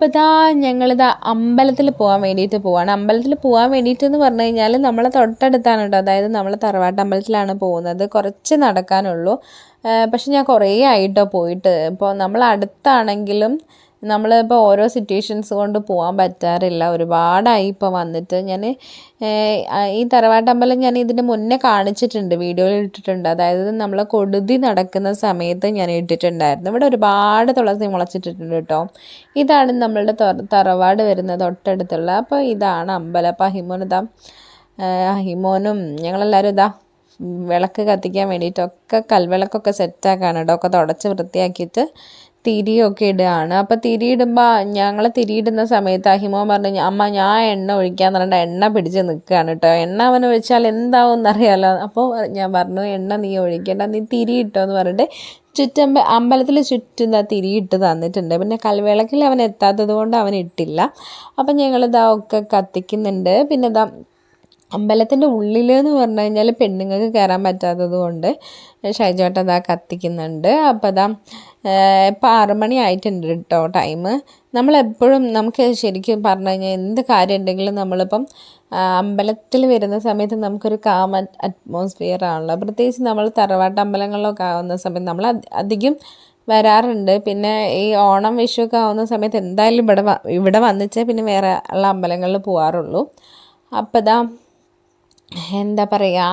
അപ്പോൾ ഇതാ ഞങ്ങളിതാ അമ്പലത്തിൽ പോകാൻ വേണ്ടിയിട്ട് പോവാണ്. അമ്പലത്തിൽ പോകാൻ വേണ്ടിയിട്ടെന്ന് പറഞ്ഞു കഴിഞ്ഞാൽ നമ്മളെ തൊട്ടടുത്താണ് കേട്ടോ. അതായത് നമ്മളെ തറവാട്ട് അമ്പലത്തിലാണ് പോകുന്നത്. കുറച്ച് നടക്കാനുള്ളൂ. പക്ഷെ ഞാൻ കുറേ ആയിട്ടോ പോയിട്ട്. ഇപ്പോൾ നമ്മൾ അടുത്താണെങ്കിലും നമ്മളിപ്പോൾ ഓരോ സിറ്റുവേഷൻസ് കൊണ്ട് പോകാൻ പറ്റാറില്ല. ഒരുപാടായി ഇപ്പോൾ വന്നിട്ട്. ഞാൻ ഈ തറവാട്ടമ്പലം ഞാൻ ഇതിന് മുന്നേ കാണിച്ചിട്ടുണ്ട്, വീഡിയോയിൽ ഇട്ടിട്ടുണ്ട്. അതായത് നമ്മൾ കൊടുതി നടക്കുന്ന സമയത്ത് ഞാൻ ഇട്ടിട്ടുണ്ടായിരുന്നു. ഇവിടെ ഒരുപാട് തുളസി മുളച്ചിട്ടിട്ടുണ്ട് കേട്ടോ. ഇതാണ് നമ്മളുടെ തറവാട് വരുന്നത് തൊട്ടടുത്തുള്ള. അപ്പോൾ ഇതാണ് അമ്പലം. അപ്പോൾ അഹിമോനും ഞങ്ങളെല്ലാവരും ഇതാ വിളക്ക് കത്തിക്കാൻ വേണ്ടിയിട്ടൊക്കെ കൽവിളക്കൊക്കെ സെറ്റാക്കാണ് കേട്ടോ. ഒക്കെ തുടച്ച് വൃത്തിയാക്കിയിട്ട് തിരിയൊക്കെ ഇടുകയാണ്. അപ്പോൾ തിരിയിടുമ്പോൾ ഞങ്ങൾ തിരിയിടുന്ന സമയത്ത് അഹിമോൻ പറഞ്ഞു, അമ്മ ഞാൻ എണ്ണ ഒഴിക്കാന്ന് പറഞ്ഞിട്ട് എണ്ണ പിടിച്ച് നിൽക്കുകയാണ് കേട്ടോ. എണ്ണ അവന് ഒഴിച്ചാൽ എന്താവും എന്നറിയാമല്ലോ. അപ്പോൾ ഞാൻ പറഞ്ഞു, എണ്ണ നീ ഒഴിക്കേണ്ട, നീ തിരിയിട്ടോ എന്ന് പറഞ്ഞിട്ട് അമ്പലത്തിൽ ചുറ്റും തിരിയിട്ട് തന്നിട്ടുണ്ട്. പിന്നെ കൽവിളക്കിൽ അവൻ എത്താത്തത് കൊണ്ട് അവൻ ഇട്ടില്ല. അപ്പം ഞങ്ങളിതാ ഒക്കെ കത്തിക്കുന്നുണ്ട്. പിന്നെ ഇതാ അമ്പലത്തിൻ്റെ ഉള്ളിലെന്ന് പറഞ്ഞു കഴിഞ്ഞാൽ പെണ്ണുങ്ങൾക്ക് കയറാൻ പറ്റാത്തത് കൊണ്ട് ഷൈജോട്ട ഇതാ കത്തിക്കുന്നുണ്ട്. അപ്പോൾ ഇതാ ഇപ്പോൾ 6 മണി ആയിട്ടുണ്ട് കേട്ടോ ടൈം. നമ്മളെപ്പോഴും നമുക്ക് ശരിക്കും പറഞ്ഞു കഴിഞ്ഞാൽ എന്ത് കാര്യം ഉണ്ടെങ്കിലും നമ്മളിപ്പം അമ്പലത്തിൽ വരുന്ന സമയത്ത് നമുക്കൊരു കാം അറ്റ്മോസ്ഫിയർ ആണല്ലോ. പ്രത്യേകിച്ച് നമ്മൾ തറവാട്ട് അമ്പലങ്ങളിലൊക്കെ ആവുന്ന സമയത്ത് നമ്മൾ അധികം വരാറുണ്ട്. പിന്നെ ഈ ഓണം വിഷുവൊക്കെ ആവുന്ന സമയത്ത് എന്തായാലും ഇവിടെ വന്നിച്ചേ പിന്നെ വേറെ ഉള്ള അമ്പലങ്ങളിൽ പോകാറുള്ളൂ. അപ്പോൾ ഇതാ എന്താ പറയുക,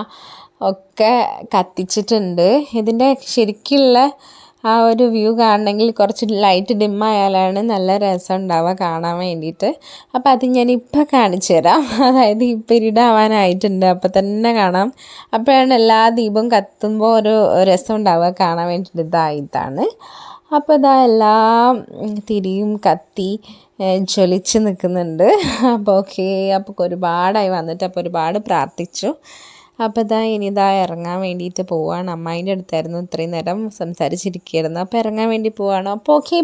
ഒക്കെ കത്തിച്ചിട്ടുണ്ട്. ഇതിൻ്റെ ശരിക്കുള്ള ആ ഒരു വ്യൂ കാണണമെങ്കിൽ കുറച്ച് ലൈറ്റ് ഡിമ്മായാലാണ് നല്ല രസം ഉണ്ടാവുക കാണാൻ വേണ്ടിയിട്ട്. അപ്പോൾ അത് ഞാനിപ്പോൾ കാണിച്ചു തരാം. അതായത് ഇപ്പോൾ ഇരുടാവാനായിട്ടുണ്ട്, അപ്പോൾ തന്നെ കാണാം. അപ്പോഴാണ് എല്ലാ ദീപവും കത്തുമ്പോൾ ഒരു രസം ഉണ്ടാവുക കാണാൻ വേണ്ടിയിട്ട്. ഇതായിട്ടാണ്. അപ്പോൾ ഇതാ എല്ലാം തിരിയും കത്തി ജ്വലിച്ച് നിൽക്കുന്നുണ്ട്. അപ്പോൾ ഓക്കെ, അപ്പോൾ ഒരുപാടായി വന്നിട്ട് അപ്പോൾ ഒരുപാട് പ്രാർത്ഥിച്ചു. അപ്പോൾ ഇനി ഇറങ്ങാൻ വേണ്ടിയിട്ട് പോവുകയാണ്. അമ്മായിൻ്റെ അടുത്തായിരുന്നു ഇത്രയും നേരം സംസാരിച്ചിരിക്കുകയായിരുന്നു. അപ്പോൾ ഇറങ്ങാൻ വേണ്ടി പോവുകയാണ്. അപ്പോൾ ഓക്കെ.